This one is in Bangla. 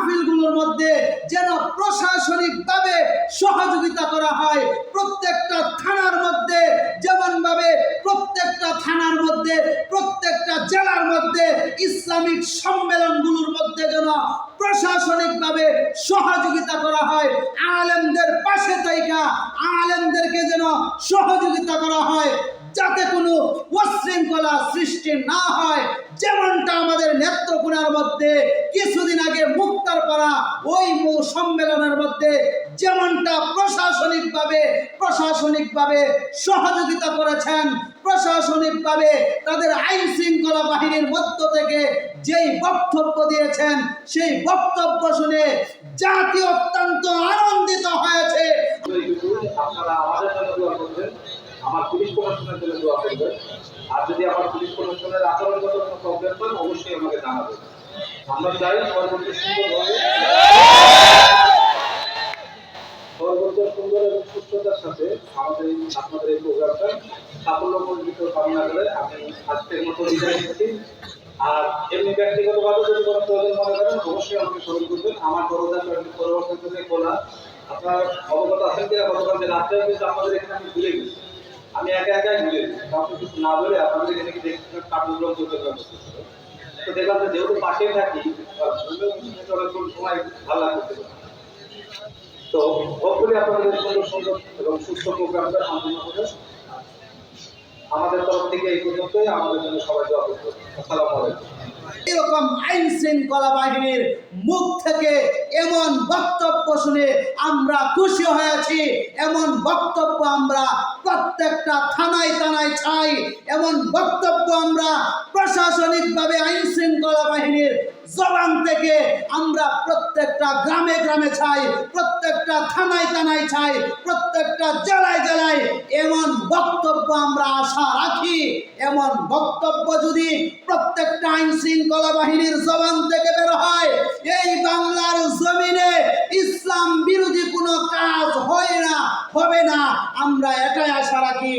মাহফিলগুলোর মধ্যে যেন প্রশাসনিকভাবে সহযোগিতা করা হয়। প্রত্যেকটা থানার মধ্যে যেমনভাবে প্রত্যেকটা থানার মধ্যে প্রত্যেকটা জেলার মধ্যে ইসলামিক সম্মেলনগুলোর মধ্যে যেন প্রশাসনিকভাবে সহযোগিতা করা হয়। আলেমদের পাশে থাইকা আলেমদেরকে যেন সহযোগিতা করা হয়, যাতে কোনো উচ্ছৃঙ্খলা সৃষ্টি না হয়। যেমনটা আমাদের নেত্রকোনার মধ্যে কিছুদিন আগে মুক্তারপাড়া ওই সম্মেলনের মধ্যে যেমনটা প্রশাসনিকভাবে সহযোগিতা করেছেন, প্রশাসনিকভাবে তাদের আইন শৃঙ্খলা বাহিনীর মধ্য থেকে যেই বক্তব্য দিয়েছেন, সেই বক্তব্য শুনে জাতি অত্যন্ত আনন্দিত হয়েছে। আপনারা আমাদের জন্য দোয়া করবেন, আমার পুলিশ প্রশাসনের জন্য দোয়া করবেন। আর যদি আমার পুলিশ প্রশাসনের আচরণগত কোনো প্রবলেম হয় অবশ্যই আমাকে জানাবেন। আমরা চাই সর্বোচ্চ সুন্দর এবং সুস্থতার সাথে আমাদের আপনাদের এই প্রোগ্রামটা সাফল্যমণ্ডিত কামনা করে আমি আজকের মতো বিদায় নিচ্ছি। আর এমনি ব্যক্তিগতভাবে যদি কোনো প্রয়োজন মনে করেন অবশ্যই আমাকে স্মরণ করবেন। আমার দরজা পরিবর্তন থেকে খোলা। আপনার অবগত আছেন কিনা গতকাল যে রাত্রেও কিন্তু আপনাদের এখানে আমি ভুলে গেছি, আমি একাই ভুলে গেছি, কাউকে কিছু না বলে আপনাদের এখানে কি দেখছিলাম কার্যক্রম করতে তো দেখলাম যে যেহেতু পাশেই থাকি সময় ভালো লাগতে পারে। তো হopefully আপনাদের সুন্দর এবং সুস্থ প্রোগ্রামটা সম্পূর্ণ হবে। আমাদের তরফ থেকে এই পর্যন্তই। আমাদের জন্য সবাই দোয়া করবেন। আসসালামু আলাইকুম। এরকম আইন শৃঙ্খলা বাহিনীর মুখ থেকে এমন বক্তব্য শুনে আমরা খুশি হয়েছি। এমন বক্তব্য আমরা প্রত্যেকটা থানায় চাই। এমন বক্তব্য আমরা প্রশাসনিকভাবে আইন শৃঙ্খলা বাহিনীর জবান থেকে আমরা প্রত্যেকটা গ্রামে চাই, প্রত্যেকটা থানায় চাই, প্রত্যেকটা জেলায় এমন বক্তব্য আমরা আশা রাখি। এমন বক্তব্য যদি প্রত্যেকটা আইন শৃঙ্খলা বাহিনীর জবান থেকে বের হয়, এই বাংলার জমিনে ইসলাম বিরোধী কোনো কাজ হবে না। আমরা এটাই আশা রাখি।